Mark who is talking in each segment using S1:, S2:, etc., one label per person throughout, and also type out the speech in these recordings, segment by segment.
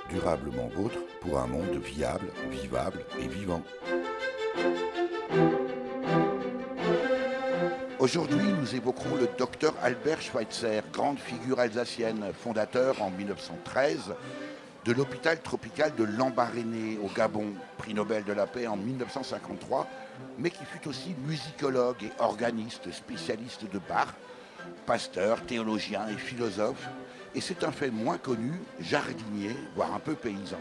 S1: Durablement vôtre pour un monde viable, vivable et vivant. Aujourd'hui, nous évoquerons le docteur Albert Schweitzer, grande figure alsacienne, fondateur en 1913 de l'hôpital tropical de Lambaréné au Gabon, prix Nobel de la paix en 1953, mais qui fut aussi musicologue et organiste, spécialiste de Bach, pasteur, théologien et philosophe, et c'est un fait moins connu, jardinier, voire un peu paysan.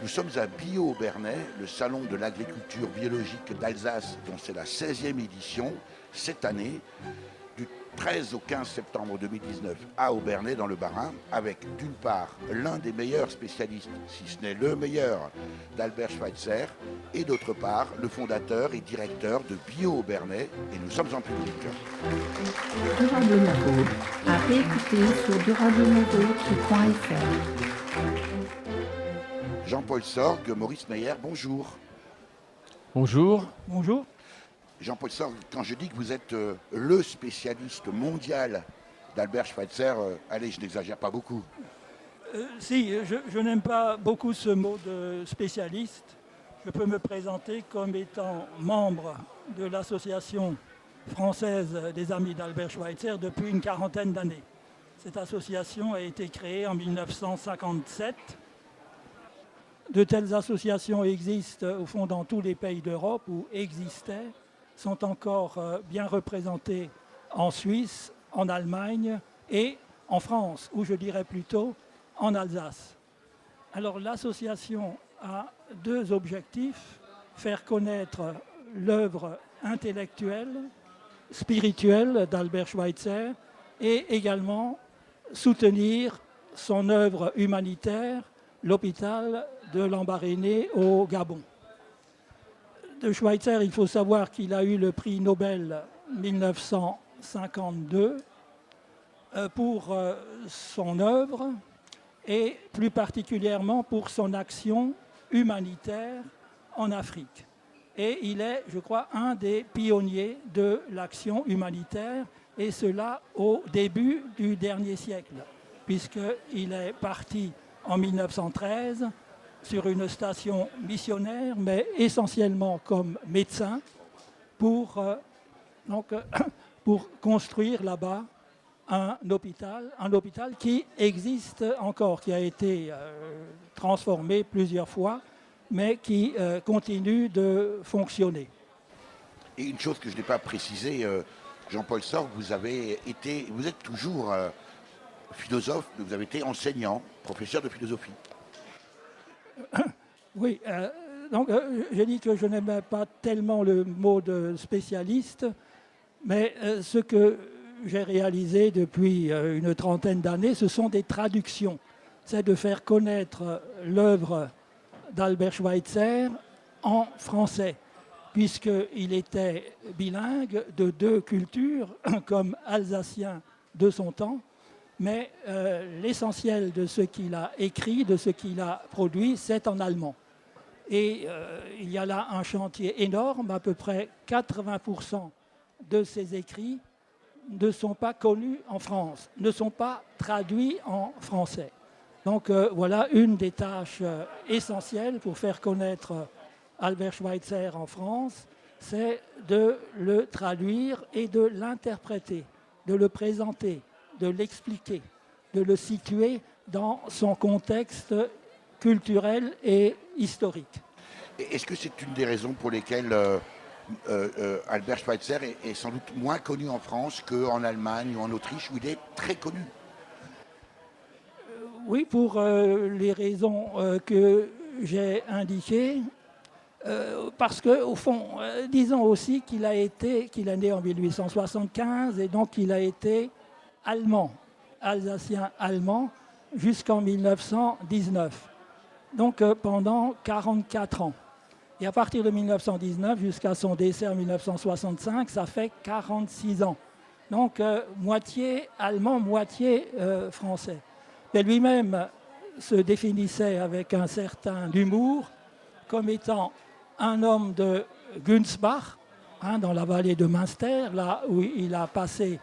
S1: Nous sommes à Biot au Bernay, le salon de l'agriculture biologique d'Alsace, dont c'est la 16e édition, cette année, du 13 au 15 septembre 2019 à Aubernais dans le Bas-Rhin, avec d'une part l'un des meilleurs spécialistes, si ce n'est le meilleur, d'Albert Schweitzer, et d'autre part le fondateur et directeur de Biot au Bernay, et nous sommes en public.
S2: Durablement vôtre, à réécouter sur durablementvôtre.fr.
S1: Jean-Paul Sorgue, Maurice Meyer, bonjour.
S3: Bonjour.
S4: Bonjour.
S1: Jean-Paul Sorgue, quand je dis que vous êtes le spécialiste mondial d'Albert Schweitzer, allez, je n'exagère pas beaucoup.
S4: Si, je n'aime pas beaucoup ce mot de spécialiste. Je peux me présenter comme étant membre de l'association française des Amis d'Albert Schweitzer depuis une quarantaine d'années. Cette association a été créée en 1957. De telles associations existent au fond dans tous les pays d'Europe ou existaient, sont encore bien représentés en Suisse, en Allemagne et en France, ou je dirais plutôt en Alsace. Alors l'association a deux objectifs: faire connaître l'œuvre intellectuelle, spirituelle d'Albert Schweitzer et également soutenir son œuvre humanitaire, l'hôpital de Lambaréné au Gabon. De Schweitzer, il faut savoir qu'il a eu le prix Nobel 1952 pour son œuvre et plus particulièrement pour son action humanitaire en Afrique. Et il est, je crois, un des pionniers de l'action humanitaire, et cela au début du dernier siècle, puisqu'il est parti en 1913 sur une station missionnaire, mais essentiellement comme médecin, pour construire là-bas un hôpital qui existe encore, qui a été transformé plusieurs fois, mais qui continue de fonctionner.
S1: Et une chose que je n'ai pas précisée, Jean-Paul Sorgue, vous êtes toujours philosophe, mais vous avez été enseignant, professeur de philosophie.
S4: Oui, je dis que je n'aimais pas tellement le mot de spécialiste, mais ce que j'ai réalisé depuis une trentaine d'années, ce sont des traductions. C'est de faire connaître l'œuvre d'Albert Schweitzer en français, puisqu'il était bilingue de deux cultures, comme alsacien de son temps, mais l'essentiel de ce qu'il a écrit, de ce qu'il a produit, c'est en allemand. Et il y a là un chantier énorme, à peu près 80% de ses écrits ne sont pas connus en France, ne sont pas traduits en français. Donc voilà une des tâches essentielles pour faire connaître Albert Schweitzer en France, c'est de le traduire et de l'interpréter, de le présenter, de l'expliquer, de le situer dans son contexte culturel et historique.
S1: Est-ce que c'est une des raisons pour lesquelles Albert Schweitzer est sans doute moins connu en France qu'en Allemagne ou en Autriche, où il est très connu?
S4: Oui, pour les raisons que j'ai indiquées, parce qu'au fond, disons aussi qu'il est né en 1875 et donc il a été allemand, alsacien allemand, jusqu'en 1919. Donc pendant 44 ans. Et à partir de 1919 jusqu'à son décès en 1965, ça fait 46 ans. Donc moitié allemand, moitié français. Mais lui-même se définissait avec un certain humour comme étant un homme de Günzbach, dans la vallée de Münster, là où il a passé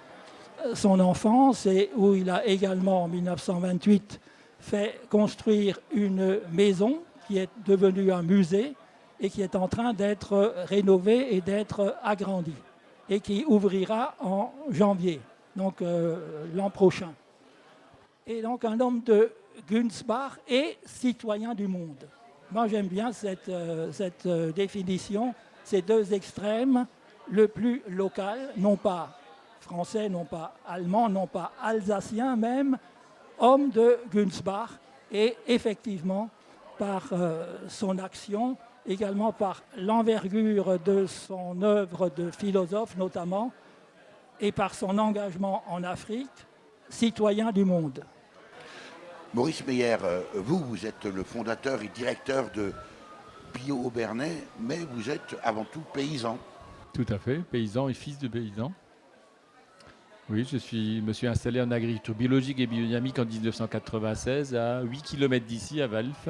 S4: son enfance et où il a également en 1928 fait construire une maison qui est devenue un musée et qui est en train d'être rénovée et d'être agrandie et qui ouvrira en janvier, donc l'an prochain. Et donc un homme de Günzbach est citoyen du monde. Moi j'aime bien cette définition, ces deux extrêmes, le plus local, non pas français, non pas allemand, non pas alsacien même, homme de Günzbach, et effectivement par son action, également par l'envergure de son œuvre de philosophe notamment, et par son engagement en Afrique, citoyen du monde.
S1: Maurice Meyer, vous êtes le fondateur et directeur de Bio-Aubernais, mais vous êtes avant tout paysan.
S3: Tout à fait, paysan et fils de paysan. Oui, je me suis installé en agriculture biologique et biodynamique en 1996 à 8 km d'ici, à Walff.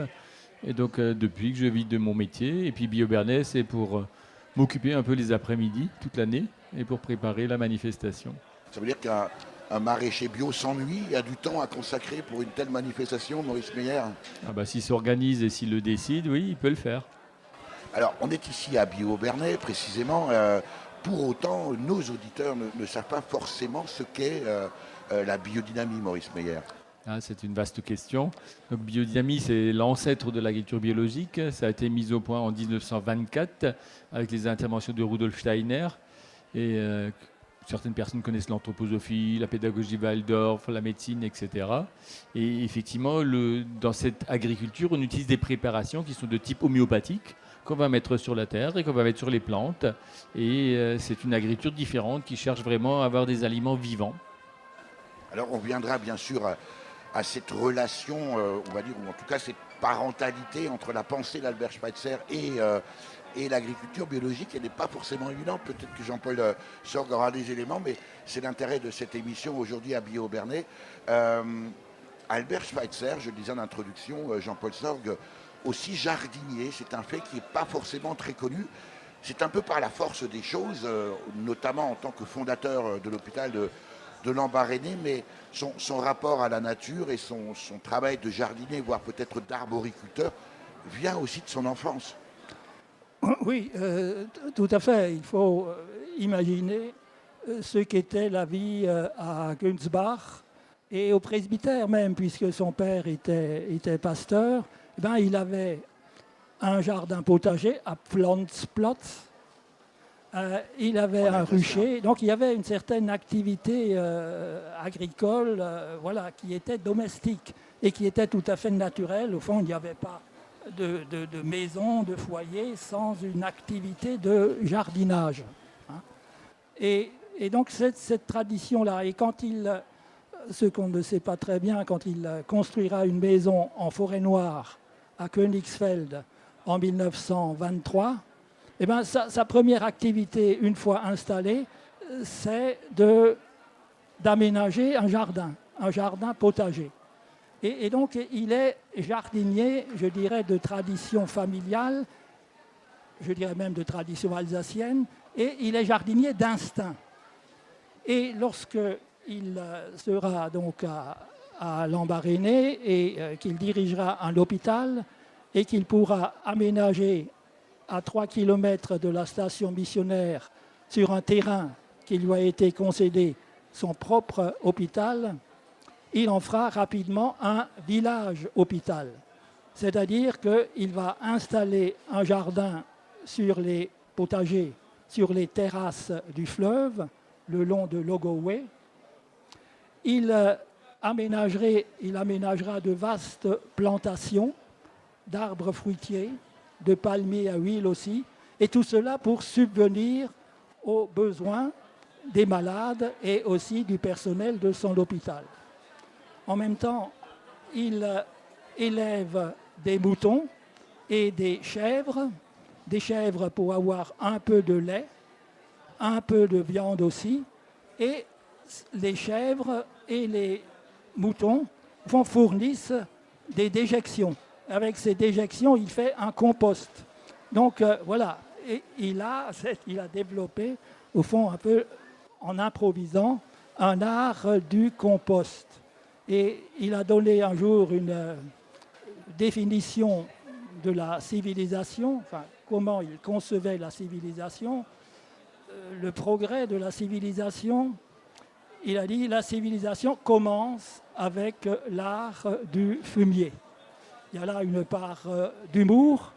S3: Et donc depuis que je vis de mon métier. Et puis Bio-Aubernais, c'est pour m'occuper un peu les après-midi toute l'année et pour préparer la manifestation.
S1: Ça veut dire qu'un maraîcher bio s'ennuie, il y a du temps à consacrer pour une telle manifestation, Maurice Meyer?
S3: Ah bah, s'il s'organise et s'il le décide, oui, il peut le faire.
S1: Alors, on est ici à Bio-Aubernais, précisément. Pour autant, nos auditeurs ne savent pas forcément ce qu'est la biodynamie, Maurice Meyer.
S3: Ah, c'est une vaste question. Donc, biodynamie, c'est l'ancêtre de l'agriculture biologique. Ça a été mis au point en 1924 avec les interventions de Rudolf Steiner. Et certaines personnes connaissent l'anthroposophie, la pédagogie Waldorf, la médecine, etc. Et effectivement, dans cette agriculture, on utilise des préparations qui sont de type homéopathique, qu'on va mettre sur la terre et qu'on va mettre sur les plantes. Et c'est une agriculture différente qui cherche vraiment à avoir des aliments vivants.
S1: Alors on viendra bien sûr à cette relation, on va dire, ou en tout cas cette parentalité entre la pensée d'Albert Schweitzer et l'agriculture biologique. Elle n'est pas forcément évidente. Peut-être que Jean-Paul Sorgue aura des éléments, mais c'est l'intérêt de cette émission aujourd'hui à Bio-Aubernais. Albert Schweitzer, je le disais en introduction, Jean-Paul Sorgue, aussi jardinier, c'est un fait qui n'est pas forcément très connu. C'est un peu par la force des choses, notamment en tant que fondateur de l'hôpital de Lambaréné, mais son rapport à la nature et son travail de jardinier, voire peut-être d'arboriculteur, vient aussi de son enfance.
S4: Oui, tout à fait. Il faut imaginer ce qu'était la vie à Günzbach et au presbytère même, puisque son père était pasteur. Ben, il avait un jardin potager à Pflanzplatz. Il avait un rucher. Donc il y avait une certaine activité agricole voilà, qui était domestique et qui était tout à fait naturelle. Au fond, il n'y avait pas de maison, de foyer sans une activité de jardinage. Hein. Et donc cette tradition-là, et quand ce qu'on ne sait pas très bien, quand il construira une maison en forêt noire à Königsfeld en 1923, eh ben, sa première activité, une fois installée, c'est d'aménager un jardin potager. Et donc, il est jardinier, je dirais, de tradition familiale, je dirais même de tradition alsacienne, et il est jardinier d'instinct. Et lorsqu'il sera donc à Lambaréné et qu'il dirigera un hôpital et qu'il pourra aménager à 3 km de la station missionnaire sur un terrain qui lui a été concédé son propre hôpital, il en fera rapidement un village hôpital. C'est-à-dire qu'il va installer un jardin sur les potagers, sur les terrasses du fleuve, le long de Logowé. Il aménagera de vastes plantations d'arbres fruitiers, de palmiers à huile aussi, et tout cela pour subvenir aux besoins des malades et aussi du personnel de son hôpital. En même temps, il élève des moutons et des chèvres pour avoir un peu de lait, un peu de viande aussi, et les chèvres et les moutons fournissent des déjections. Avec ces déjections, il fait un compost. Donc voilà, et il a développé, au fond, un peu en improvisant, un art du compost. Et il a donné un jour une définition de la civilisation, enfin comment il concevait la civilisation, le progrès de la civilisation. Il a dit la civilisation commence avec l'art du fumier. Il y a là une part d'humour,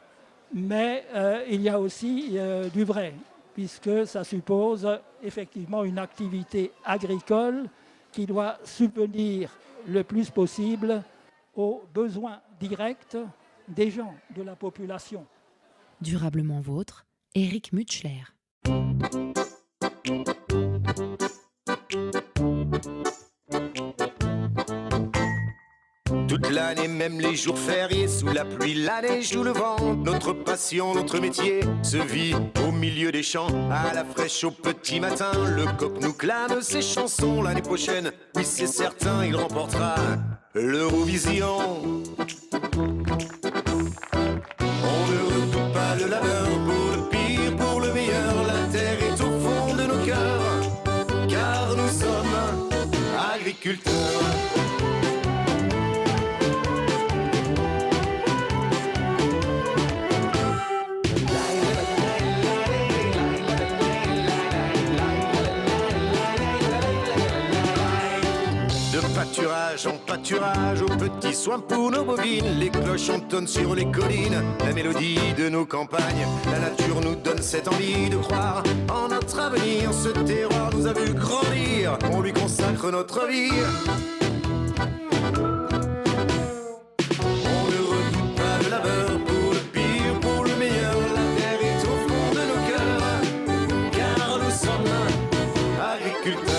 S4: mais il y a aussi du vrai, puisque ça suppose effectivement une activité agricole qui doit subvenir le plus possible aux besoins directs des gens, de la population.
S5: Durablement vôtre, Éric Mutschler.
S6: Toute l'année, même les jours fériés, sous la pluie, la neige ou le vent, notre passion, notre métier se vit au milieu des champs, à la fraîche au petit matin. Le coq nous clame ses chansons l'année prochaine. Oui, c'est certain, il remportera l'Eurovision. On ne redoute pas le labeur, pour le pire, pour le meilleur. La terre est au fond de nos cœurs, car nous sommes agriculteurs. Pâturage en pâturage, aux petits soins pour nos bovines. Les cloches entonnent sur les collines, la mélodie de nos campagnes. La nature nous donne cette envie de croire en notre avenir. Ce terroir nous a vu grandir, on lui consacre notre vie. On ne redoute pas le labeur, pour le pire, pour le meilleur. La terre est au fond de nos cœurs, car nous sommes agriculteurs.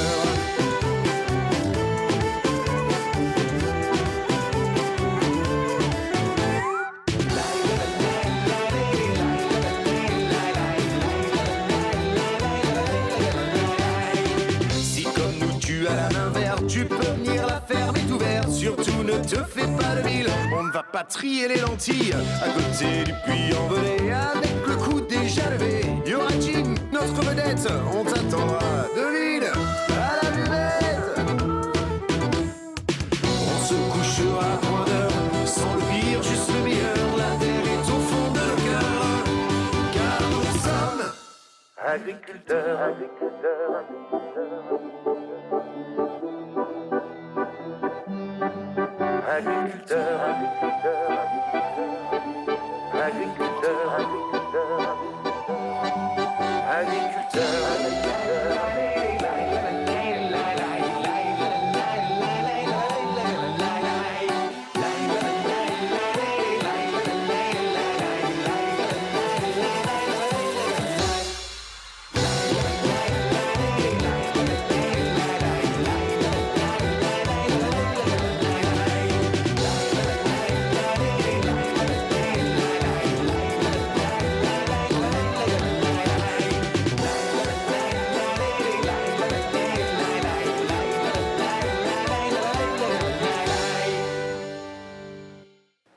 S6: Tu peux venir, la ferme est ouverte, surtout ne te fais pas de ville. On ne va pas trier les lentilles à côté du puits envolé. Avec le coup déjà levé, y aura Jim, notre vedette. On t'attendra devine à la buvette. On se couchera à point d'heure, sans le pire, juste le meilleur. La terre est au fond de nos cœurs, car nous sommes agriculteurs, agriculteurs, agriculteurs. Agriculteurs, agriculteurs, agriculteurs, agriculteurs, agriculteurs, agriculteurs, agriculteurs.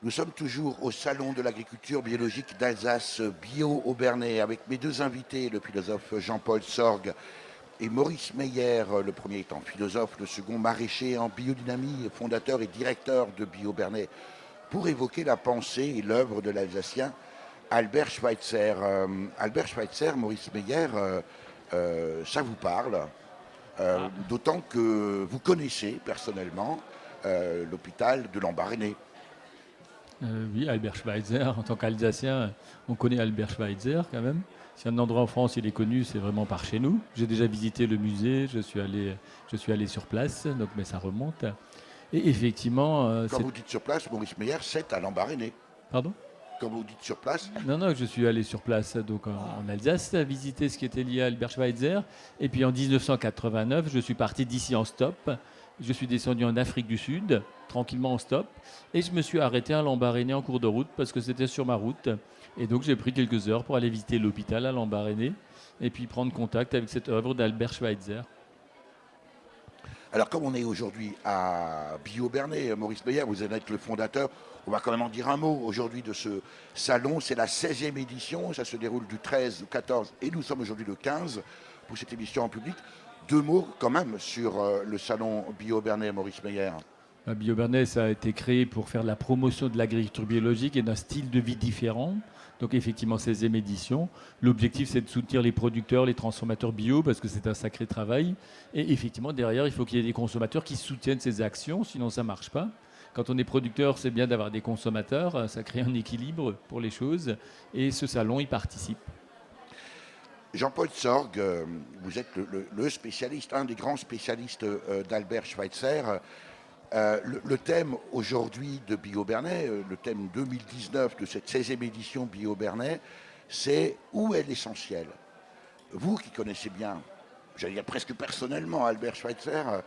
S1: Nous sommes toujours au Salon de l'agriculture biologique d'Alsace Bio-Aubernais avec mes deux invités, le philosophe Jean-Paul Sorgue et Maurice Meyer, le premier étant philosophe, le second maraîcher en biodynamie, fondateur et directeur de Bio-Aubernais, pour évoquer la pensée et l'œuvre de l'Alsacien Albert Schweitzer. Albert Schweitzer, Maurice Meyer, ça vous parle, d'autant que vous connaissez personnellement l'hôpital de Lambaréné.
S3: Oui, Albert Schweitzer, en tant qu'Alsacien, on connaît Albert Schweitzer quand même. Si un endroit en France il est connu, c'est vraiment par chez nous. J'ai déjà visité le musée, je suis allé sur place, donc, mais ça remonte. Et effectivement...
S1: Quand vous dites sur place, Maurice Meyer, c'est à Lambaréné.
S3: Pardon ?
S1: Quand vous dites sur place?
S3: Non, je suis allé sur place donc en Alsace, visiter ce qui était lié à Albert Schweitzer. Et puis en 1989, je suis parti d'ici en stop. Je suis descendu en Afrique du Sud, tranquillement en stop. Et je me suis arrêté à Lambaréné en cours de route parce que c'était sur ma route. Et donc j'ai pris quelques heures pour aller visiter l'hôpital à Lambaréné et puis prendre contact avec cette œuvre d'Albert Schweitzer.
S1: Alors comme on est aujourd'hui à Bio-Aubernais, Maurice Meyer, vous allez être le fondateur. On va quand même en dire un mot aujourd'hui de ce salon. C'est la 16e édition, ça se déroule du 13 au 14 et nous sommes aujourd'hui le 15 pour cette émission en public. Deux mots quand même sur le salon Bio-Aubernais, Maurice Meyer.
S3: BioBernay, ça a été créé pour faire la promotion de l'agriculture biologique et d'un style de vie différent. Donc effectivement, 16e édition. L'objectif, c'est de soutenir les producteurs, les transformateurs bio, parce que c'est un sacré travail. Et effectivement, derrière, il faut qu'il y ait des consommateurs qui soutiennent ces actions, sinon ça ne marche pas. Quand on est producteur, c'est bien d'avoir des consommateurs, ça crée un équilibre pour les choses. Et ce salon y participe.
S1: Jean-Paul Sorgue, vous êtes le spécialiste, un des grands spécialistes d'Albert Schweitzer. Le thème aujourd'hui de BioBernay, le thème 2019 de cette 16e édition BioBernay, c'est où est l'essentiel. Vous qui connaissez bien, j'allais dire presque personnellement Albert Schweitzer,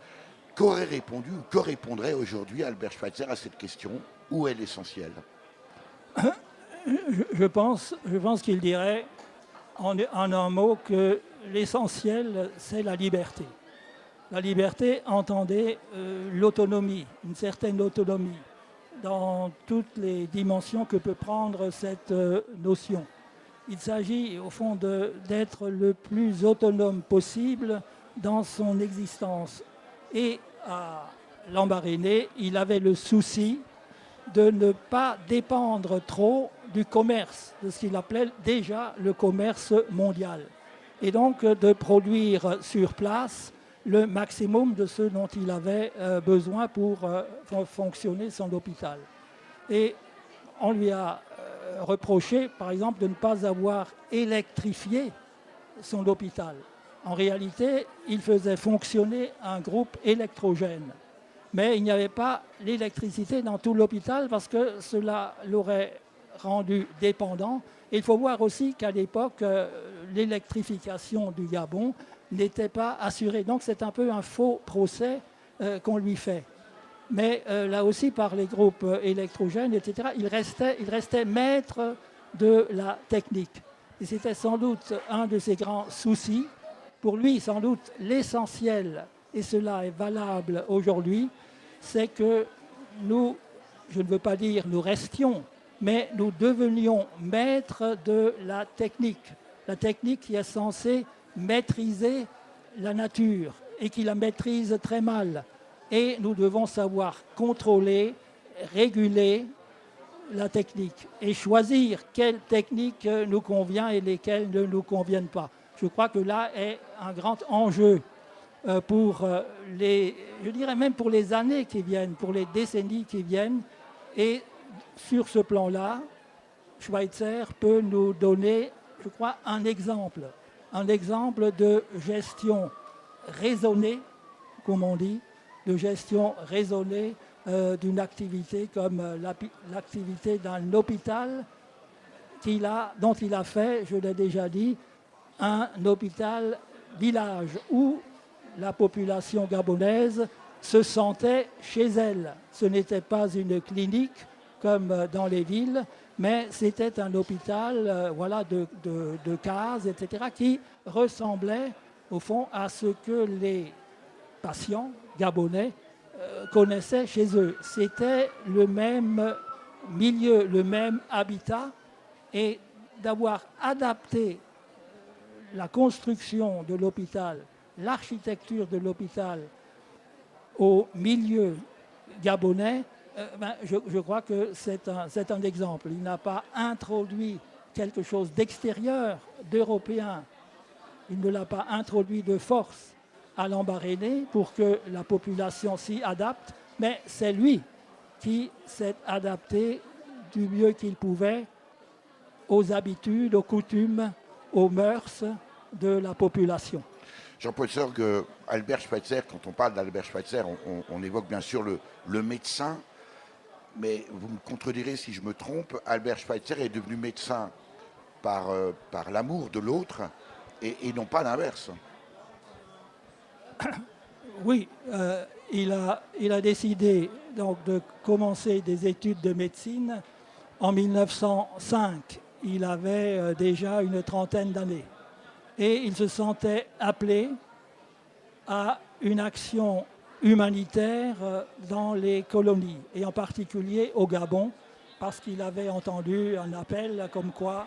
S1: qu'aurait répondu ou que répondrait aujourd'hui Albert Schweitzer à cette question, où est l'essentiel?
S4: Je pense qu'il dirait en un mot que l'essentiel, c'est la liberté. La liberté, entendez l'autonomie, une certaine autonomie, dans toutes les dimensions que peut prendre cette notion. Il s'agit au fond d'être le plus autonome possible dans son existence. Et à Lambaréné, il avait le souci de ne pas dépendre trop du commerce, de ce qu'il appelait déjà le commerce mondial. Et donc de produire sur place le maximum de ce dont il avait besoin pour fonctionner son hôpital. Et on lui a reproché, par exemple, de ne pas avoir électrifié son hôpital. En réalité, il faisait fonctionner un groupe électrogène. Mais il n'y avait pas l'électricité dans tout l'hôpital parce que cela l'aurait rendu dépendant. Et il faut voir aussi qu'à l'époque, l'électrification du Gabon n'était pas assurée. Donc c'est un peu un faux procès qu'on lui fait. Mais là aussi, par les groupes électrogènes, etc., il restait maître de la technique. Et c'était sans doute un de ses grands soucis. Pour lui, sans doute, l'essentiel, et cela est valable aujourd'hui, c'est que nous, je ne veux pas dire nous restions, mais nous devenions maîtres de la technique. La technique qui est censée maîtriser la nature et qui la maîtrise très mal. Et nous devons savoir contrôler, réguler la technique et choisir quelle technique nous convient et lesquelles ne nous conviennent pas. Je crois que là est un grand enjeu pour je dirais même pour les années qui viennent, pour les décennies qui viennent. Et sur ce plan-là, Schweitzer peut nous donner, je crois, un exemple de gestion raisonnée, comme on dit, de gestion raisonnée d'une activité comme l'activité d'un hôpital dont il a fait, je l'ai déjà dit, un hôpital village où la population gabonaise se sentait chez elle. Ce n'était pas une clinique comme dans les villes, mais c'était un hôpital de cases, etc., qui ressemblait au fond à ce que les patients gabonais connaissaient chez eux. C'était le même milieu, le même habitat, et d'avoir adapté la construction de l'hôpital, l'architecture de l'hôpital au milieu gabonais, je crois que c'est un exemple. Il n'a pas introduit quelque chose d'extérieur, d'européen. Il ne l'a pas introduit de force à Lambaréné pour que la population s'y adapte, mais c'est lui qui s'est adapté du mieux qu'il pouvait aux habitudes, aux coutumes, aux mœurs de la population.
S1: Jean-Paul Sorgue, Albert Schweitzer, quand on parle d'Albert Schweitzer, on évoque bien sûr le médecin, mais vous me contredirez si je me trompe, Albert Schweitzer est devenu médecin par l'amour de l'autre et non pas l'inverse.
S4: Oui, il a décidé donc de commencer des études de médecine en 1905. Il avait déjà une trentaine d'années. Et il se sentait appelé à une action humanitaire dans les colonies, et en particulier au Gabon, parce qu'il avait entendu un appel comme quoi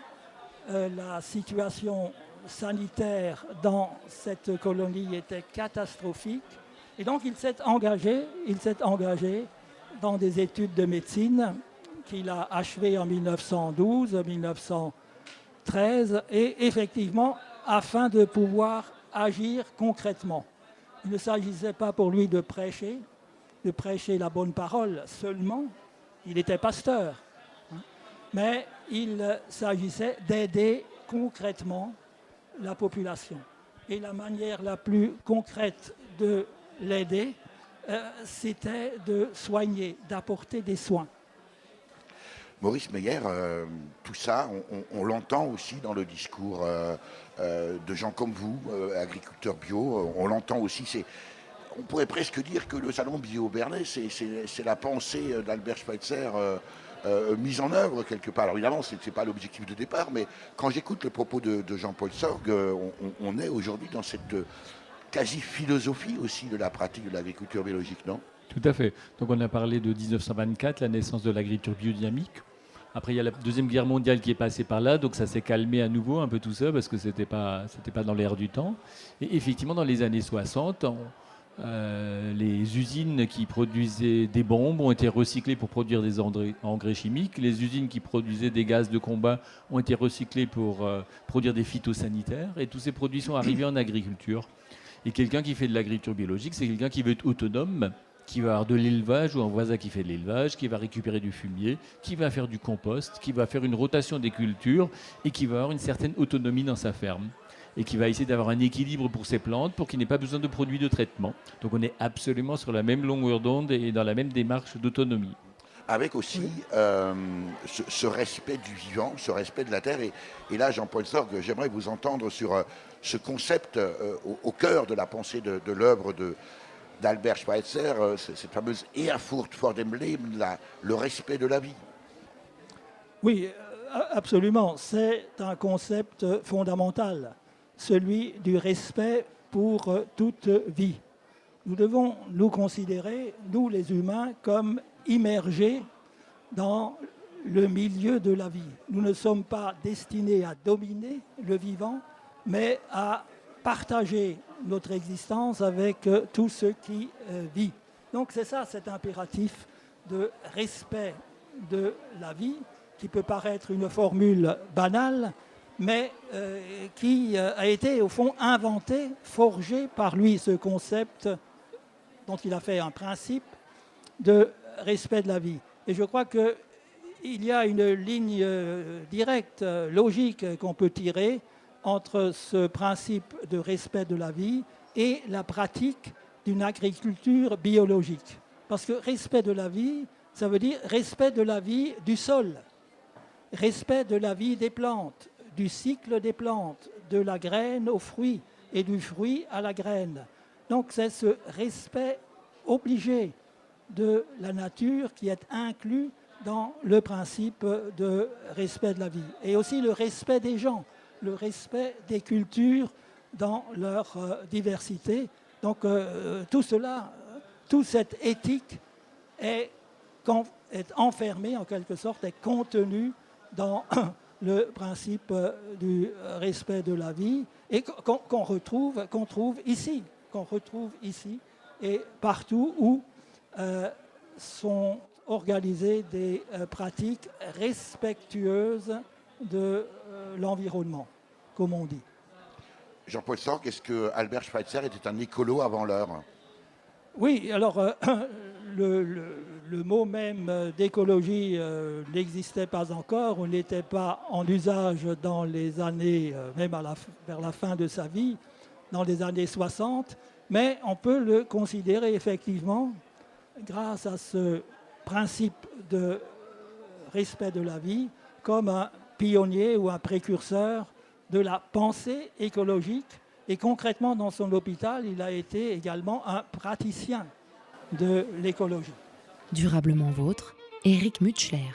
S4: la situation sanitaire dans cette colonie était catastrophique. Et donc il s'est engagé dans des études de médecine qu'il a achevées en 1912-1913, et effectivement, afin de pouvoir agir concrètement. Il ne s'agissait pas pour lui de prêcher la bonne parole seulement, il était pasteur, mais il s'agissait d'aider concrètement la population. Et la manière la plus concrète de l'aider, c'était de soigner, d'apporter des soins.
S1: Maurice Meyer, tout ça, on l'entend aussi dans le discours de gens comme vous, agriculteurs bio, on l'entend aussi. On pourrait presque dire que le salon bio Bernay, c'est la pensée d'Albert Schweitzer mise en œuvre quelque part. Alors évidemment, ce n'est pas l'objectif de départ, mais quand j'écoute le propos de Jean-Paul Sorgue, on est aujourd'hui dans cette quasi-philosophie aussi de la pratique de l'agriculture biologique, non ?
S3: Tout à fait. Donc on a parlé de 1924, la naissance de l'agriculture biodynamique. Après, il y a la Deuxième Guerre mondiale qui est passée par là, donc ça s'est calmé à nouveau un peu tout ça, parce que c'était pas dans l'air du temps. Et effectivement, dans les années 60, les usines qui produisaient des bombes ont été recyclées pour produire des engrais chimiques. Les usines qui produisaient des gaz de combat ont été recyclées pour produire des phytosanitaires. Et tous ces produits sont arrivés en agriculture. Et quelqu'un qui fait de l'agriculture biologique, c'est quelqu'un qui veut être autonome, qui va avoir de l'élevage ou un voisin qui fait de l'élevage, qui va récupérer du fumier, qui va faire du compost, qui va faire une rotation des cultures et qui va avoir une certaine autonomie dans sa ferme et qui va essayer d'avoir un équilibre pour ses plantes pour qu'il n'ait pas besoin de produits de traitement. Donc on est absolument sur la même longueur d'onde et dans la même démarche d'autonomie.
S1: Avec aussi ce respect du vivant, ce respect de la terre. Et là, Jean-Paul Sorgue, j'aimerais vous entendre sur ce concept au cœur de la pensée de l'œuvre d'Albert Schweitzer, cette fameuse Ehrfurcht vor dem Leben, le respect de la vie.
S4: Oui, absolument. C'est un concept fondamental, celui du respect pour toute vie. Nous devons nous considérer, nous les humains, comme immergés dans le milieu de la vie. Nous ne sommes pas destinés à dominer le vivant, mais à partager notre existence avec tout ce qui vit. Donc c'est ça, cet impératif de respect de la vie, qui peut paraître une formule banale, mais qui a été au fond inventé, forgé par lui, ce concept dont il a fait un principe de respect de la vie. Et je crois qu'il y a une ligne directe, logique qu'on peut tirer entre ce principe de respect de la vie et la pratique d'une agriculture biologique. Parce que respect de la vie, ça veut dire respect de la vie du sol, respect de la vie des plantes, du cycle des plantes, de la graine au fruit et du fruit à la graine. Donc c'est ce respect obligé de la nature qui est inclus dans le principe de respect de la vie. Et aussi le respect des gens, le respect des cultures dans leur diversité. Donc tout cela, toute cette éthique est enfermée en quelque sorte, est contenue dans le principe du respect de la vie et qu'on retrouve ici et partout où sont organisées des pratiques respectueuses de l'environnement, comme on dit.
S1: Jean-Paul Sorgue, est-ce que Albert Schweitzer était un écolo avant l'heure ?
S4: Oui, alors le mot même d'écologie n'existait pas encore, ou n'était pas en usage dans les années, même vers la fin de sa vie, dans les années 60, mais on peut le considérer effectivement, grâce à ce principe de respect de la vie, comme un pionnier ou un précurseur de la pensée écologique. Et concrètement, dans son hôpital, il a été également un praticien de l'écologie.
S5: Durablement vôtre, Éric Mutschler.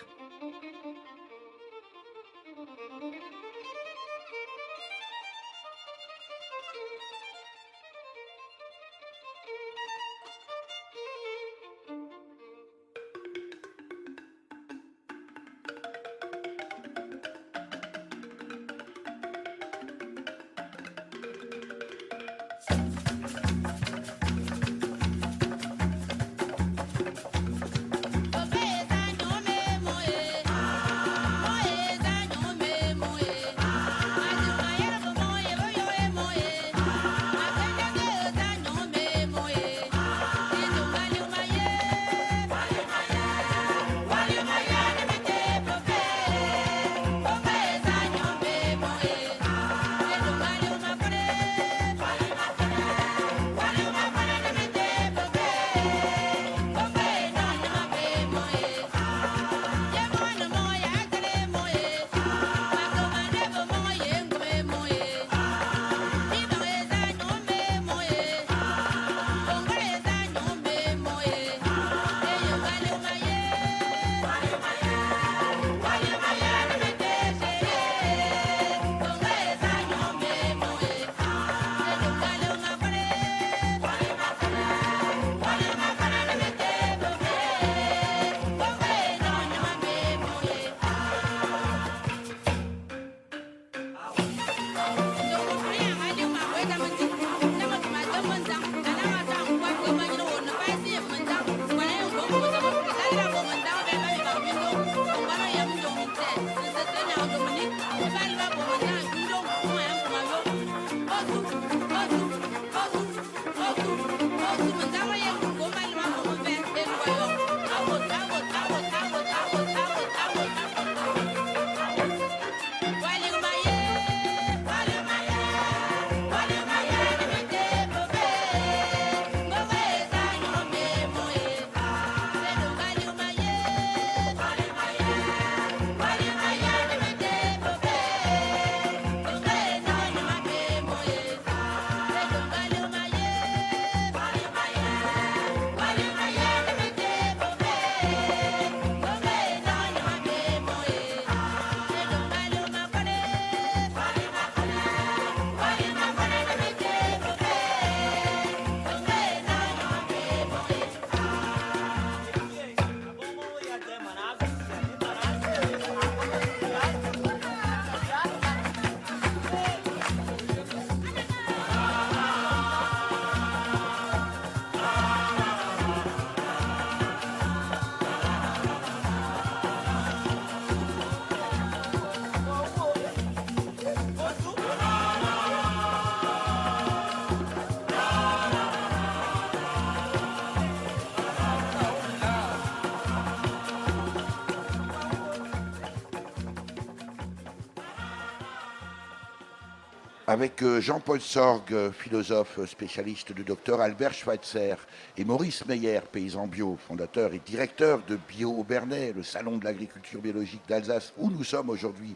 S1: Avec Jean-Paul Sorgue, philosophe spécialiste du docteur Albert Schweitzer, et Maurice Meyer, paysan bio, fondateur et directeur de Bio au Bernay, le salon de l'agriculture biologique d'Alsace, où nous sommes aujourd'hui,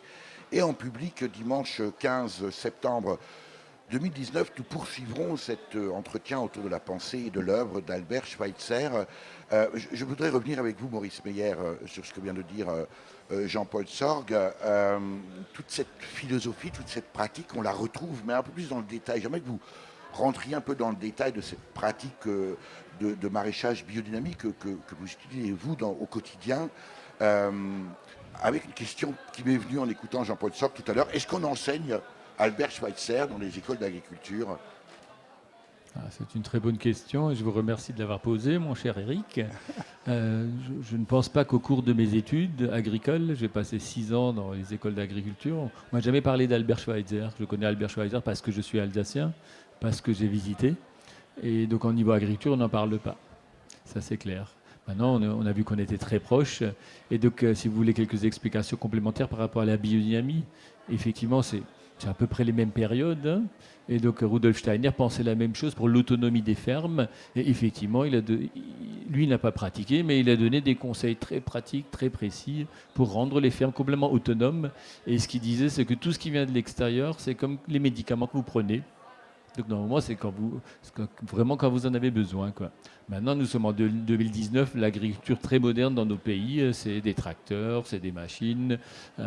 S1: et en public dimanche 15 septembre 2019, nous poursuivrons cet entretien autour de la pensée et de l'œuvre d'Albert Schweitzer. Je voudrais revenir avec vous, Maurice Meyer, sur ce que vient de dire Jean-Paul Sorgue. Toute cette philosophie, toute cette pratique, on la retrouve, mais un peu plus dans le détail. J'aimerais que vous rentriez un peu dans le détail de cette pratique de maraîchage biodynamique que vous utilisez, vous, au quotidien. Avec une question qui m'est venue en écoutant Jean-Paul Sorgue tout à l'heure. Est-ce qu'on enseigne Albert Schweitzer dans les écoles d'agriculture?
S3: C'est une très bonne question et je vous remercie de l'avoir posée, mon cher Eric. Je ne pense pas qu'au cours de mes études agricoles, j'ai passé 6 ans dans les écoles d'agriculture, on m'a jamais parlé d'Albert Schweitzer. Je connais Albert Schweitzer parce que je suis alsacien, parce que j'ai visité. Et donc, au niveau agriculture, on n'en parle pas. Ça, c'est clair. Maintenant, on a vu qu'on était très proches. Et donc, si vous voulez quelques explications complémentaires par rapport à la biodynamie, effectivement, c'est à peu près les mêmes périodes. Hein. Et donc, Rudolf Steiner pensait la même chose pour l'autonomie des fermes. Et effectivement, lui, il n'a pas pratiqué, mais il a donné des conseils très pratiques, très précis pour rendre les fermes complètement autonomes. Et ce qu'il disait, c'est que tout ce qui vient de l'extérieur, c'est comme les médicaments que vous prenez. Donc, normalement, c'est vraiment quand vous en avez besoin, quoi. Maintenant, nous sommes en 2019. L'agriculture très moderne dans nos pays, c'est des tracteurs, c'est des machines,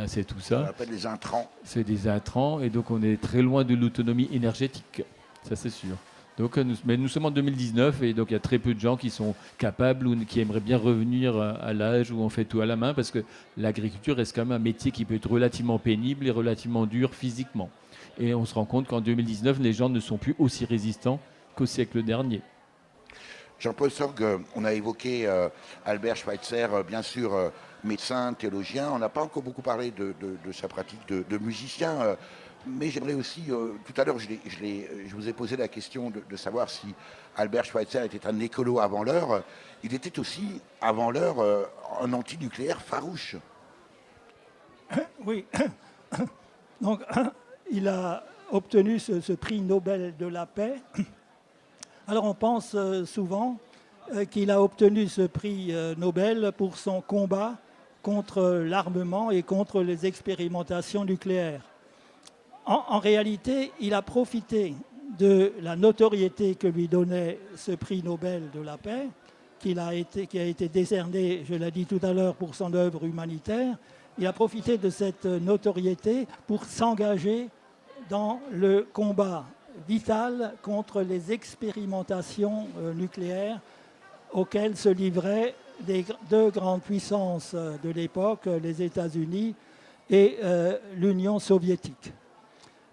S3: c'est tout ça.
S1: On appelle des intrants.
S3: C'est des intrants. Et donc, on est très loin de l'autonomie énergétique. Ça, c'est sûr. Donc, mais nous sommes en 2019 et donc il y a très peu de gens qui sont capables ou qui aimeraient bien revenir à l'âge où on fait tout à la main parce que l'agriculture reste quand même un métier qui peut être relativement pénible et relativement dur physiquement. Et on se rend compte qu'en 2019, les gens ne sont plus aussi résistants qu'au siècle dernier.
S1: Jean-Paul Sorgue, on a évoqué Albert Schweitzer, bien sûr, médecin, théologien. On n'a pas encore beaucoup parlé de sa pratique de musicien. Mais j'aimerais aussi, tout à l'heure, je vous ai posé la question de savoir si Albert Schweitzer était un écolo avant l'heure. Il était aussi, avant l'heure, un antinucléaire farouche.
S4: Oui. Donc, il a obtenu ce prix Nobel de la paix. Alors, on pense souvent qu'il a obtenu ce prix Nobel pour son combat contre l'armement et contre les expérimentations nucléaires. En réalité, il a profité de la notoriété que lui donnait ce prix Nobel de la paix, qui a été décerné, je l'ai dit tout à l'heure, pour son œuvre humanitaire. Il a profité de cette notoriété pour s'engager dans le combat vital contre les expérimentations nucléaires auxquelles se livraient les deux grandes puissances de l'époque, les États-Unis et l'Union soviétique.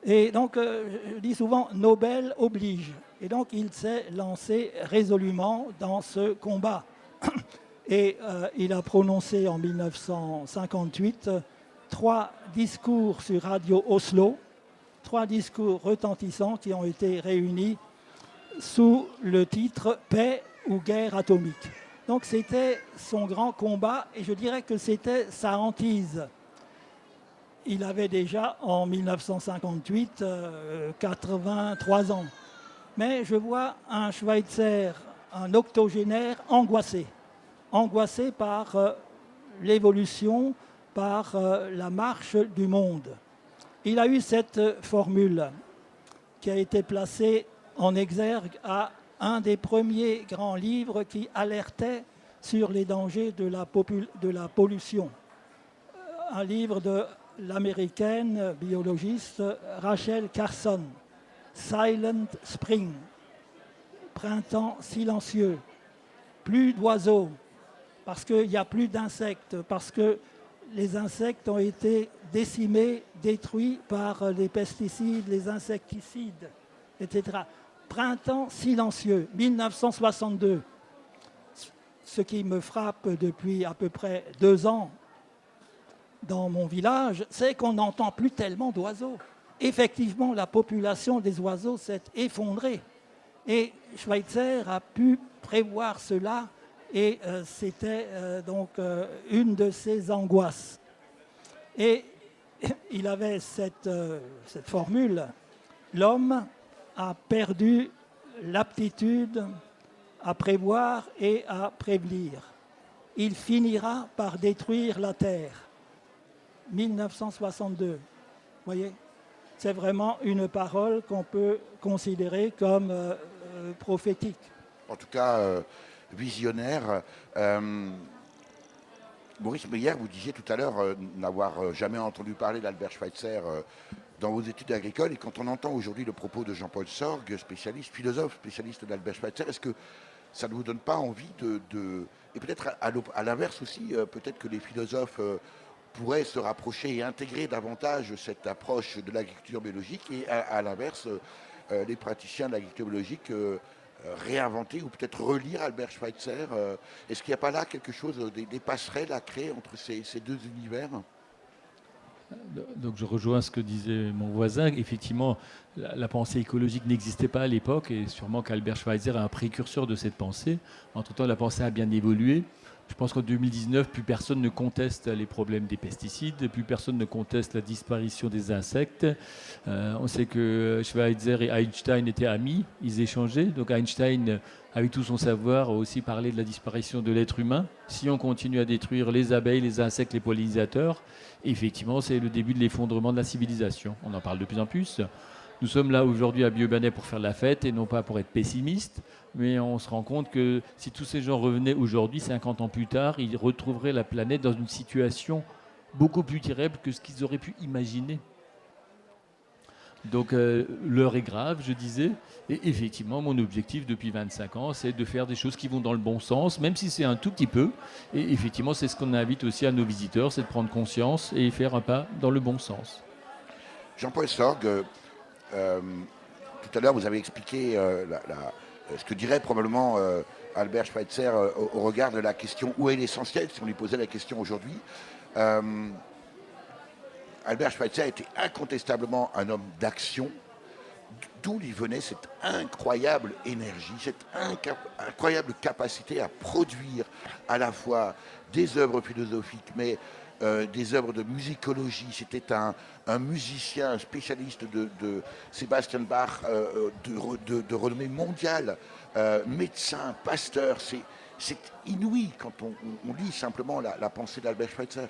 S4: Et donc, je dis souvent, Nobel oblige. Et donc, il s'est lancé résolument dans ce combat. Et il a prononcé en 1958 3 discours sur Radio Oslo, 3 discours retentissants qui ont été réunis sous le titre « Paix ou guerre atomique ». Donc, c'était son grand combat et je dirais que c'était sa hantise. Il avait déjà, en 1958, 83 ans. Mais je vois un Schweitzer, un octogénaire angoissé par l'évolution, par la marche du monde. Il a eu cette formule qui a été placée en exergue à un des premiers grands livres qui alertait sur les dangers de la pollution. Un livre de l'américaine biologiste Rachel Carson, Silent Spring, printemps silencieux, plus d'oiseaux, parce qu'il n'y a plus d'insectes, parce que les insectes ont été décimés, détruits par les pesticides, les insecticides, etc. Printemps silencieux, 1962. Ce qui me frappe depuis à peu près 2 ans, dans mon village, c'est qu'on n'entend plus tellement d'oiseaux. Effectivement, la population des oiseaux s'est effondrée. Et Schweitzer a pu prévoir cela et c'était donc une de ses angoisses. Et il avait cette formule l'homme a perdu l'aptitude à prévoir et à prévenir. Il finira par détruire la Terre. 1962. Vous voyez, c'est vraiment une parole qu'on peut considérer comme prophétique.
S1: En tout cas, visionnaire. Maurice Meyer, vous disiez tout à l'heure n'avoir jamais entendu parler d'Albert Schweitzer dans vos études agricoles. Et quand on entend aujourd'hui le propos de Jean-Paul Sorgue, spécialiste, philosophe, spécialiste d'Albert Schweitzer, est-ce que ça ne vous donne pas envie et peut-être à l'inverse aussi, peut-être que les philosophes pourraient se rapprocher et intégrer davantage cette approche de l'agriculture biologique et à l'inverse, les praticiens de l'agriculture biologique réinventer ou peut-être relire Albert Schweitzer. Est-ce qu'il n'y a pas là quelque chose, des passerelles à créer entre ces deux univers ?
S3: Donc je rejoins ce que disait mon voisin. Effectivement, la pensée écologique n'existait pas à l'époque et sûrement qu'Albert Schweitzer est un précurseur de cette pensée. Entre-temps, la pensée a bien évolué. Je pense qu'en 2019, plus personne ne conteste les problèmes des pesticides, plus personne ne conteste la disparition des insectes. On sait que Schweitzer et Einstein étaient amis, ils échangeaient. Donc Einstein, avec tout son savoir, a aussi parlé de la disparition de l'être humain. Si on continue à détruire les abeilles, les insectes, les pollinisateurs, effectivement, c'est le début de l'effondrement de la civilisation. On en parle de plus en plus. Nous sommes là aujourd'hui à Biobernais pour faire la fête et non pas pour être pessimistes, mais on se rend compte que si tous ces gens revenaient aujourd'hui, 50 ans plus tard, ils retrouveraient la planète dans une situation beaucoup plus terrible que ce qu'ils auraient pu imaginer. Donc l'heure est grave, je disais, et effectivement mon objectif depuis 25 ans, c'est de faire des choses qui vont dans le bon sens, même si c'est un tout petit peu, et effectivement c'est ce qu'on invite aussi à nos visiteurs, c'est de prendre conscience et faire un pas dans le bon sens.
S1: Jean-Paul Sorgue, tout à l'heure, vous avez expliqué ce que dirait probablement Albert Schweitzer au regard de la question où est l'essentiel, si on lui posait la question aujourd'hui. Albert Schweitzer était incontestablement un homme d'action, d'où lui venait cette incroyable énergie, cette incroyable capacité à produire à la fois des œuvres philosophiques, mais des œuvres de musicologie. C'était un musicien, un spécialiste de Sébastien Bach, de renommée mondiale, médecin, pasteur. C'est inouï quand on lit simplement la pensée d'Albert Schweitzer.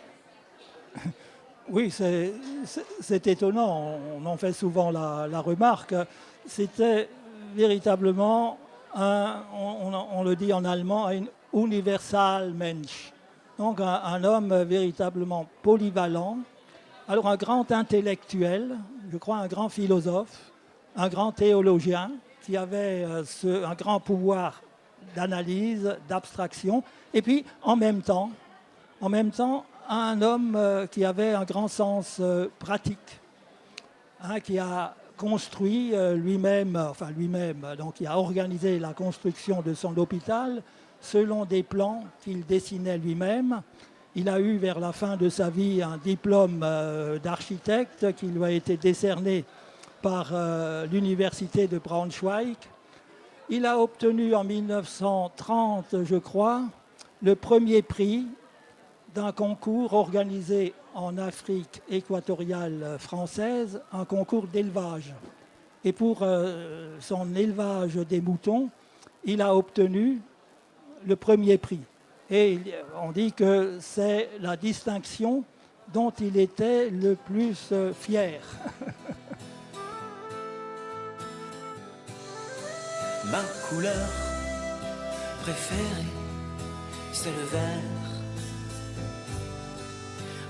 S4: Oui, c'est étonnant, on en fait souvent la remarque. C'était véritablement, on le dit en allemand, un Universalmensch. Donc un homme véritablement polyvalent, alors un grand intellectuel, je crois un grand philosophe, un grand théologien qui avait un grand pouvoir d'analyse, d'abstraction, et puis en même temps, un homme qui avait un grand sens pratique, qui a construit lui-même, donc qui a organisé la construction de son hôpital selon des plans qu'il dessinait lui-même. Il a eu vers la fin de sa vie un diplôme d'architecte qui lui a été décerné par l'université de Braunschweig. Il a obtenu en 1930, je crois, le premier prix d'un concours organisé en Afrique équatoriale française, un concours d'élevage. Et pour son élevage des moutons, il a obtenu le premier prix. Et on dit que c'est la distinction dont il était le plus fier.
S7: Ma couleur préférée, c'est le vert.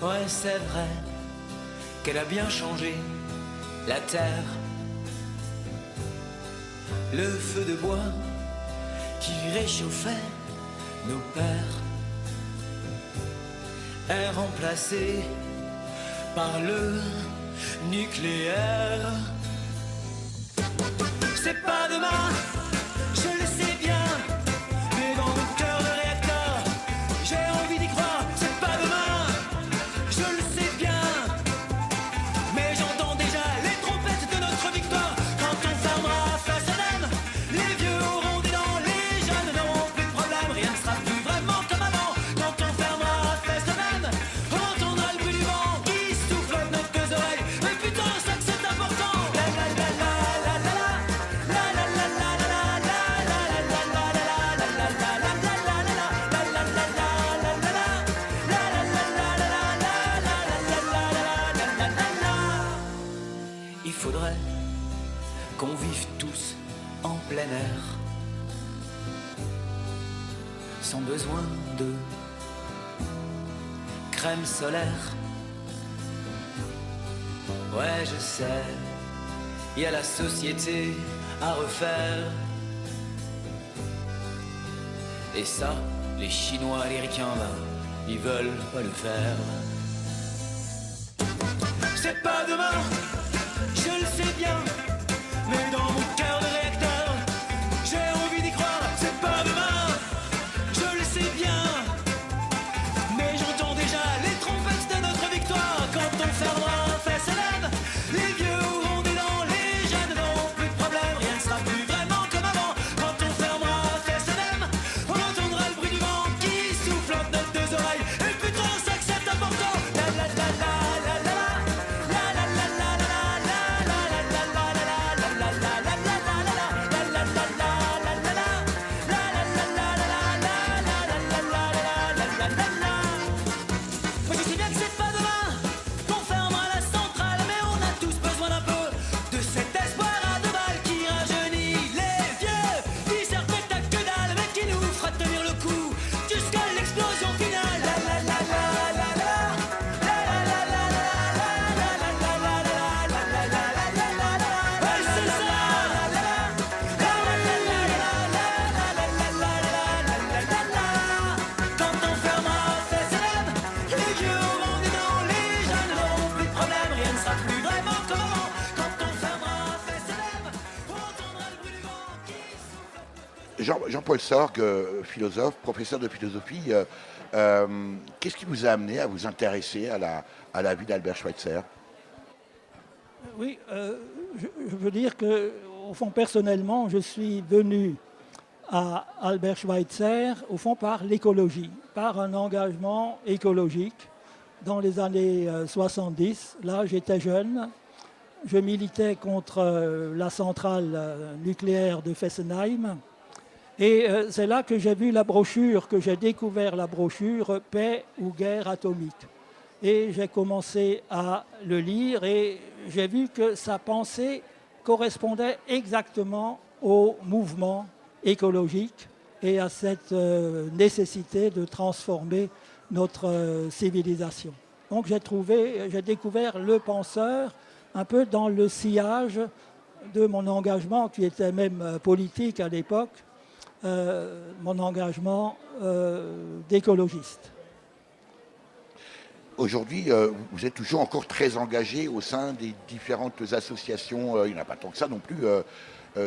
S7: Ouais, c'est vrai qu'elle a bien changé la terre. Le feu de bois qui réchauffait nos pères est remplacé par le nucléaire. C'est pas demain, je le sais bien, mais dans mon cœur de réacteur, j'ai envie d'y croire. C'est pas demain, je le sais bien, mais j'entends déjà les trompettes de notre victoire. Quand on fermera face à l'âme, les vieux auront des dents, les jeunes n'auront plus de problème, rien ne sera plus vraiment comme avant. Quand on fermera face à l'âme, on entendra le bruit du vent qui souffle dans nos oreilles. Mais putain, ça que c'est important. La la la la. plein air, sans besoin de crème solaire. Ouais, je sais, il y a la société à refaire. Et ça, les Chinois et les Ricains, là, ils veulent pas le faire. C'est pas demain, je le sais bien, mais dans mon cœur de réacteur, j'ai envie d'y croire. C'est pas demain, je le sais bien, mais j'entends déjà les trompettes de notre victoire. Quand on fermera un fait célèbre, les vieux auront des dents, les jeunes n'auront plus de problème, rien ne sera plus vraiment comme avant. Quand on fermera un fait célèbre, on entendra le bruit du vent qui souffle entre nos deux oreilles. Et putain, ça que c'est important. La la la la la la la la la la la la la la la la moi je sais bien que c'est pas demain qu'on fermera la centrale, mais on a tous besoin d'un peu de cet espoir à deux balles qui rajeunit les vieux, qui servent à que dalle, mais qui nous fera tenir le coup jusqu'à l'explosion finale. La la la la la la la la la la la la la la la la la la. Ouais, c'est ça. La la la la la la la la. Quand on fermera un fait célèbre, les vieux auront des dents, les jeunes n'auront plus de problème, rien ne sera plus vraiment comme avant. Quand on fermera un fait célèbre, on entendra le bruit du vent qui souffle.
S1: Jean-Paul Sorgue, philosophe, professeur de philosophie, qu'est-ce qui vous a amené à vous intéresser à la vie d'Albert Schweitzer?
S4: Oui, je veux dire que, au fond, personnellement, je suis venu à Albert Schweitzer, au fond, par l'écologie, par un engagement écologique. Dans les années 70, là, j'étais jeune, je militais contre la centrale nucléaire de Fessenheim. Et c'est là que j'ai vu la brochure, que j'ai découvert la brochure Paix ou guerre atomique. Et j'ai commencé à le lire et j'ai vu que sa pensée correspondait exactement au mouvement écologique et à cette nécessité de transformer notre civilisation. Donc j'ai découvert le penseur un peu dans le sillage de mon engagement, qui était même politique à l'époque, mon engagement d'écologiste.
S1: Aujourd'hui, vous êtes toujours encore très engagé au sein des différentes associations, il n'y en a pas tant que ça non plus,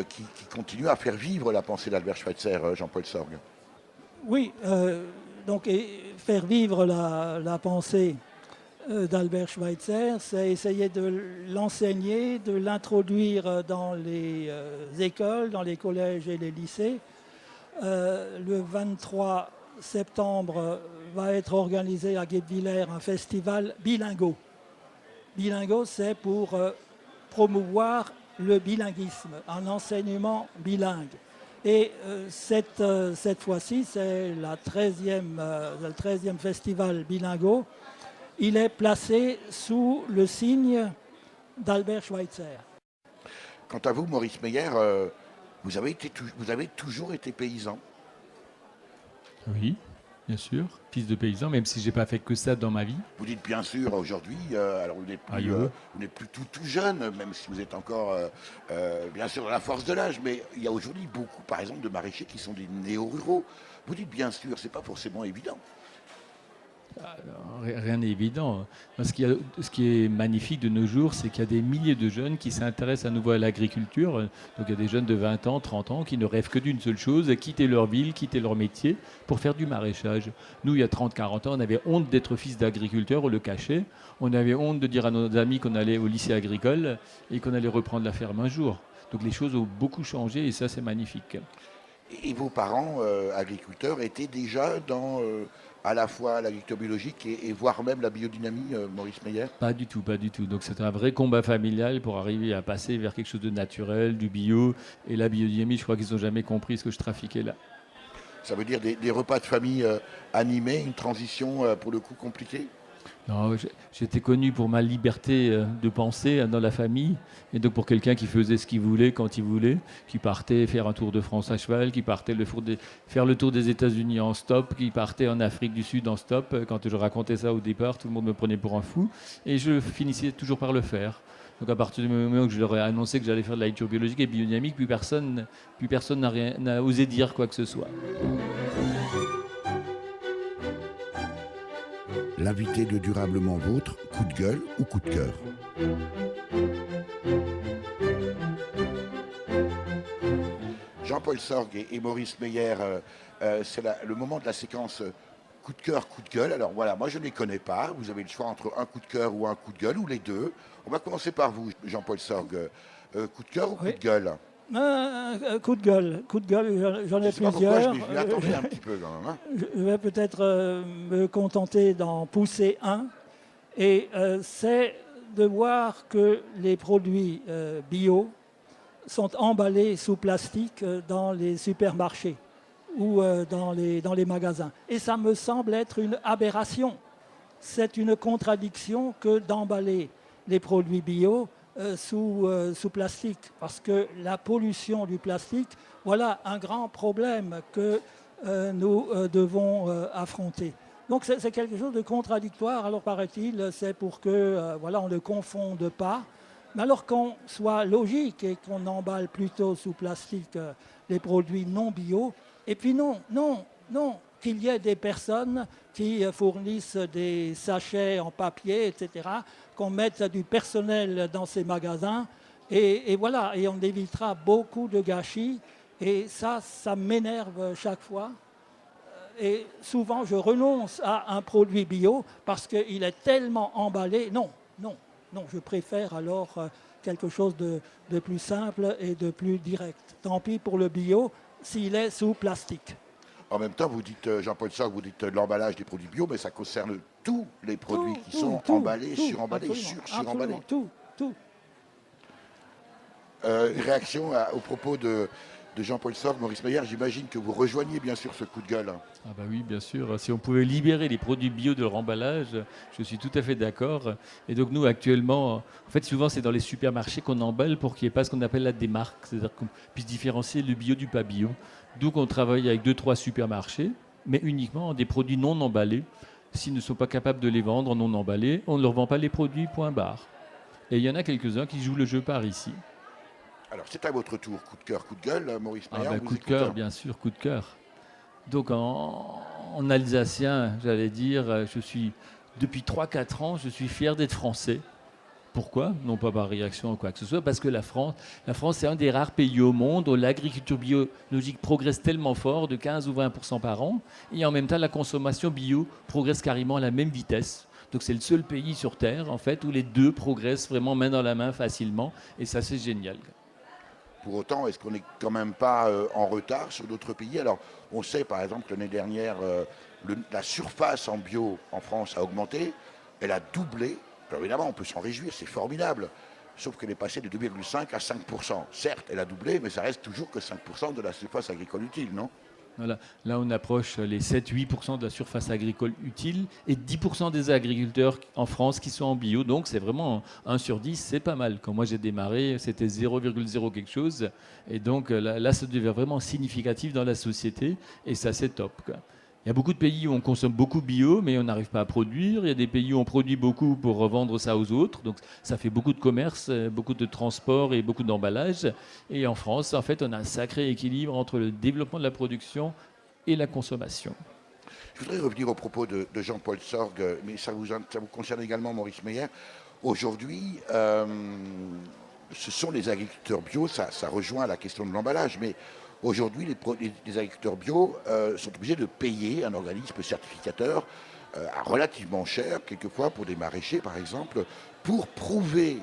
S1: qui continuent à faire vivre la pensée d'Albert Schweitzer, Jean-Paul Sorgue.
S4: Oui, donc faire vivre la pensée d'Albert Schweitzer, c'est essayer de l'enseigner, de l'introduire dans les écoles, dans les collèges et les lycées. Le 23 septembre va être organisé à Guebwiller un festival bilingo. Bilingo, c'est pour promouvoir le bilinguisme, un enseignement bilingue. Et cette fois-ci, c'est le 13e festival bilingo. Il est placé sous le signe d'Albert Schweitzer.
S1: Quant à vous, Maurice Meyer, vous avez toujours été paysan.
S3: Oui, bien sûr, fils de paysan, même si je n'ai pas fait que ça dans ma vie.
S1: Vous dites bien sûr aujourd'hui, alors vous n'êtes plus tout jeune, même si vous êtes encore bien sûr dans la force de l'âge, mais il y a aujourd'hui beaucoup, par exemple, de maraîchers qui sont des néo-ruraux. Vous dites bien sûr, c'est pas forcément évident.
S3: Rien n'est évident. Ce qui est magnifique de nos jours, c'est qu'il y a des milliers de jeunes qui s'intéressent à nouveau à l'agriculture. Donc il y a des jeunes de 20 ans, 30 ans qui ne rêvent que d'une seule chose, quitter leur ville, quitter leur métier pour faire du maraîchage. Nous, il y a 30, 40 ans, on avait honte d'être fils d'agriculteur, on le cachait. On avait honte de dire à nos amis qu'on allait au lycée agricole et qu'on allait reprendre la ferme un jour. Donc les choses ont beaucoup changé et ça, c'est magnifique.
S1: Et vos parents, agriculteurs, étaient déjà dans à la fois l'agriculture biologique et voire même la biodynamie, Maurice Meyer?
S3: Pas du tout, pas du tout. Donc c'est un vrai combat familial pour arriver à passer vers quelque chose de naturel, du bio. Et la biodynamie, je crois qu'ils n'ont jamais compris ce que je trafiquais là.
S1: Ça veut dire des repas de famille animés, une transition pour le coup compliquée?
S3: Non, j'étais connu pour ma liberté de penser dans la famille, et donc pour quelqu'un qui faisait ce qu'il voulait quand il voulait, qui partait faire un tour de France à cheval, qui partait faire le tour des États-Unis en stop, qui partait en Afrique du Sud en stop. Quand je racontais ça au départ, tout le monde me prenait pour un fou, et je finissais toujours par le faire. Donc à partir du moment où je leur ai annoncé que j'allais faire de la lecture biologique et biodynamique, plus personne n'a osé dire quoi que ce soit.
S1: L'invité de Durablement Vôtre, coup de gueule ou coup de cœur? Jean-Paul Sorgue et Maurice Meyer, c'est le moment de la séquence coup de cœur, coup de gueule. Alors voilà, moi je ne les connais pas. Vous avez le choix entre un coup de cœur ou un coup de gueule, ou les deux. On va commencer par vous, Jean-Paul Sorgue. Coup de cœur ou coup de gueule?
S4: Coup de gueule, j'en ai
S1: Je sais pas pourquoi
S4: plusieurs.
S1: je m'y attendais un petit peu quand même. Hein.
S4: Je vais peut-être me contenter d'en pousser un. Et c'est de voir que les produits bio sont emballés sous plastique dans les supermarchés ou dans les magasins. Et ça me semble être une aberration. C'est une contradiction que d'emballer les produits bio sous plastique, parce que la pollution du plastique, voilà un grand problème que nous devons affronter. Donc c'est quelque chose de contradictoire. Alors paraît-il, c'est pour que on ne confonde pas. Mais alors qu'on soit logique et qu'on emballe plutôt sous plastique les produits non bio, et puis non, qu'il y ait des personnes qui fournissent des sachets en papier, etc., qu'on mette du personnel dans ces magasins, et voilà, et on évitera beaucoup de gâchis, et ça m'énerve chaque fois. Et souvent, je renonce à un produit bio parce qu'il est tellement emballé. Non, je préfère alors quelque chose de plus simple et de plus direct. Tant pis pour le bio s'il est sous plastique.
S1: En même temps, vous dites, Jean-Paul Sorgue, vous dites l'emballage des produits bio, mais ça concerne tous les produits qui sont emballés, suremballés, suremballés.
S4: Tout.
S1: Réaction au propos de Jean-Paul Sorgue, Maurice Meyer, j'imagine que vous rejoignez bien sûr ce coup de gueule.
S3: Ah bah oui, bien sûr. Si on pouvait libérer les produits bio de leur emballage, je suis tout à fait d'accord. Et donc nous, actuellement, en fait, souvent, c'est dans les supermarchés qu'on emballe pour qu'il n'y ait pas ce qu'on appelle la démarque, c'est-à-dire qu'on puisse différencier le bio du pas bio. D'où qu'on travaille avec 2-3 supermarchés, mais uniquement des produits non emballés. S'ils ne sont pas capables de les vendre non emballés, on ne leur vend pas les produits, point barre. Et il y en a quelques-uns qui jouent le jeu par ici.
S1: Alors, c'est à votre tour, coup de cœur, coup de gueule, Maurice Meyer.
S3: Coup de cœur, bien sûr, coup de cœur. Donc, en alsacien, j'allais dire, depuis 3-4 ans, je suis fier d'être français. Pourquoi? Non pas par réaction ou quoi que ce soit, parce que la France c'est un des rares pays au monde où l'agriculture biologique progresse tellement fort, de 15 ou 20% par an, et en même temps, la consommation bio progresse carrément à la même vitesse. Donc, c'est le seul pays sur Terre, en fait, où les deux progressent vraiment main dans la main facilement, et ça, c'est génial.
S1: Pour autant, est-ce qu'on n'est quand même pas en retard sur d'autres pays? Alors, on sait par exemple que l'année dernière, la surface en bio en France a augmenté, elle a doublé. Alors évidemment, on peut s'en réjouir, c'est formidable. Sauf qu'elle est passée de 2,5 à 5%. Certes, elle a doublé, mais ça reste toujours que 5% de la surface agricole utile, non?
S3: Voilà. Là, on approche les 7-8% de la surface agricole utile et 10% des agriculteurs en France qui sont en bio. Donc, c'est vraiment 1 sur 10, c'est pas mal. Quand moi j'ai démarré, c'était 0,0 quelque chose. Et donc, là, ça devient vraiment significatif dans la société. Et ça, c'est top, quoi. Il y a beaucoup de pays où on consomme beaucoup bio, mais on n'arrive pas à produire. Il y a des pays où on produit beaucoup pour revendre ça aux autres. Donc, ça fait beaucoup de commerce, beaucoup de transport et beaucoup d'emballage. Et en France, en fait, on a un sacré équilibre entre le développement de la production et la consommation.
S1: Je voudrais revenir au propos de Jean-Paul Sorgue, mais ça vous concerne également, Maurice Meyer. Aujourd'hui, ce sont les agriculteurs bio, ça rejoint la question de l'emballage, mais aujourd'hui, les agriculteurs bio sont obligés de payer un organisme certificateur relativement cher, quelquefois pour des maraîchers par exemple, pour prouver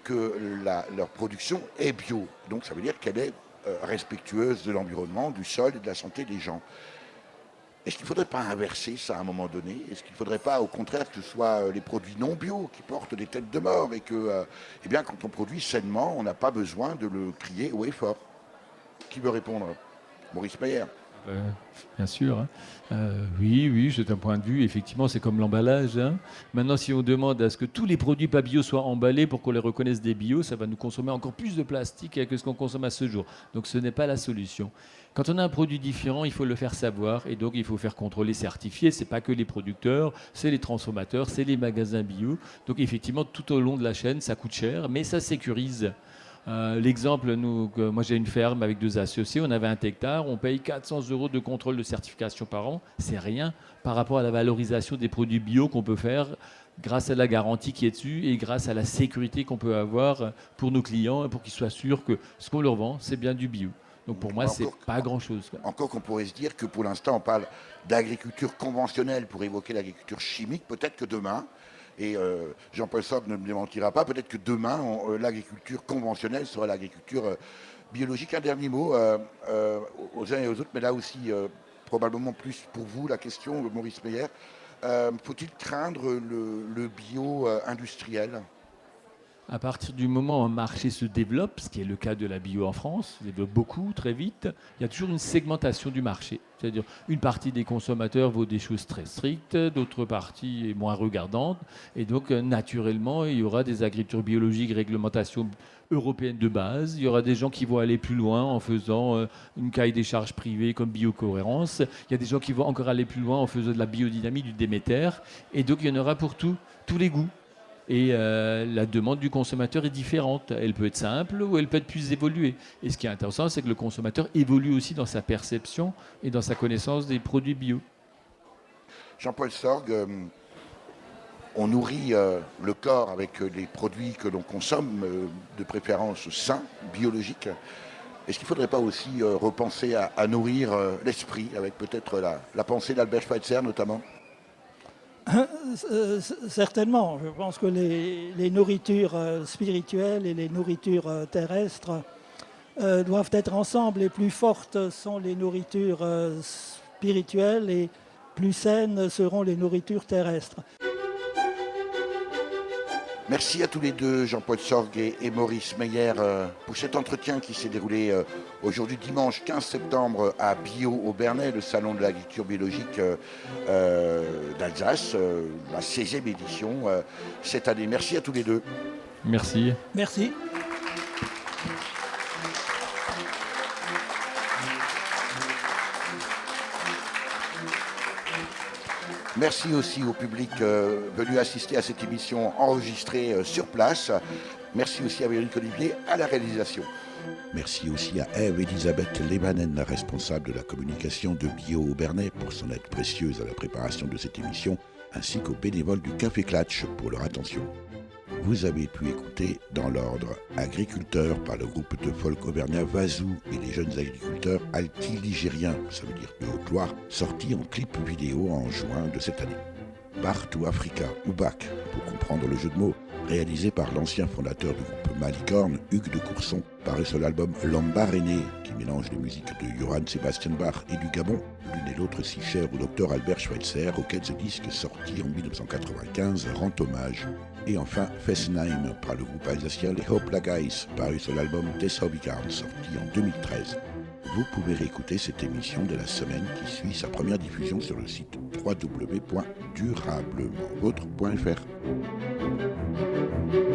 S1: que leur production est bio. Donc ça veut dire qu'elle est respectueuse de l'environnement, du sol et de la santé des gens. Est-ce qu'il ne faudrait pas inverser ça à un moment donné? Est-ce qu'il ne faudrait pas, au contraire, que ce soit les produits non bio qui portent des têtes de mort et que, eh bien, quand on produit sainement, on n'a pas besoin de le crier haut et fort? Qui veut répondre? Maurice Meyer.
S3: Bien sûr. Oui, c'est un point de vue. Effectivement, c'est comme l'emballage. Maintenant, si on demande à ce que tous les produits pas bio soient emballés pour qu'on les reconnaisse des bio, ça va nous consommer encore plus de plastique que ce qu'on consomme à ce jour. Donc, ce n'est pas la solution. Quand on a un produit différent, il faut le faire savoir et donc il faut faire contrôler, certifier. C'est pas que les producteurs, c'est les transformateurs, c'est les magasins bio. Donc, effectivement, tout au long de la chaîne, ça coûte cher, mais ça sécurise. L'exemple, moi j'ai une ferme avec 2 associés, on avait 1 hectare, on paye 400 € de contrôle de certification par an, c'est rien par rapport à la valorisation des produits bio qu'on peut faire grâce à la garantie qui est dessus et grâce à la sécurité qu'on peut avoir pour nos clients, pour qu'ils soient sûrs que ce qu'on leur vend, c'est bien du bio. Donc pour moi, c'est pas grand-chose.
S1: Encore qu'on pourrait se dire que pour l'instant, on parle d'agriculture conventionnelle pour évoquer l'agriculture chimique, peut-être que demain, et Jean-Paul Sorgue ne me démentira pas, peut-être que demain, l'agriculture conventionnelle sera l'agriculture biologique. Un dernier mot aux uns et aux autres, mais là aussi, probablement plus pour vous, la question, Maurice Meyer. Faut-il craindre le bio industriel ?
S3: À partir du moment où un marché se développe, ce qui est le cas de la bio en France, se développe beaucoup, très vite, il y a toujours une segmentation du marché. C'est-à-dire une partie des consommateurs vaut des choses très strictes, d'autres parties moins regardantes. Et donc, naturellement, il y aura des agricultures biologiques, réglementation européenne de base. Il y aura des gens qui vont aller plus loin en faisant une cahier des charges privée comme biocohérence. Il y a des gens qui vont encore aller plus loin en faisant de la biodynamie, du Déméter. Et donc, il y en aura pour tous les goûts. Et la demande du consommateur est différente. Elle peut être simple ou elle peut être plus évoluée. Et ce qui est intéressant, c'est que le consommateur évolue aussi dans sa perception et dans sa connaissance des produits bio.
S1: Jean-Paul Sorgue, on nourrit le corps avec les produits que l'on consomme, de préférence sains, biologiques. Est-ce qu'il ne faudrait pas aussi repenser à nourrir l'esprit avec peut-être la pensée d'Albert Schweitzer notamment ?
S4: Certainement. Je pense que les nourritures spirituelles et les nourritures terrestres doivent être ensemble. Les plus fortes sont les nourritures spirituelles et plus saines seront les nourritures terrestres.
S1: Merci à tous les deux, Jean-Paul Sorgue et Maurice Meyer, pour cet entretien qui s'est déroulé aujourd'hui dimanche 15 septembre à Bio au Bernay, le salon de l'agriculture biologique d'Alsace, la 16e édition cette année. Merci à tous les deux.
S3: Merci.
S4: Merci.
S1: Merci aussi au public venu assister à cette émission enregistrée sur place. Merci aussi à Véronique Olivier à la réalisation. Merci aussi à Ève-Elisabeth Lemanen, la responsable de la communication de Bio au Bernay, pour son aide précieuse à la préparation de cette émission, ainsi qu'aux bénévoles du Café Clatch pour leur attention. Vous avez pu écouter dans l'ordre Agriculteurs par le groupe de folk auvergnat Vazou et les jeunes agriculteurs altiligériens, ça veut dire de Haute-Loire, sortis en clip vidéo en juin de cette année. Partout Africa, ou BAC, pour comprendre le jeu de mots, réalisé par l'ancien fondateur du groupe Malicorne, Hugues de Courson, paru sur l'album Lambaréné, qui mélange les musiques de Johann Sebastian Bach et du Gabon, l'une et l'autre si chère au docteur Albert Schweitzer, auquel ce disque sorti en 1995 rend hommage. Et enfin, Fessenheim, par le groupe alsacien Les Hoplagais, paru sur l'album Des Hobbygarn, sorti en 2013. Vous pouvez réécouter cette émission de la semaine qui suit sa première diffusion sur le site www.durablementvôtre.fr.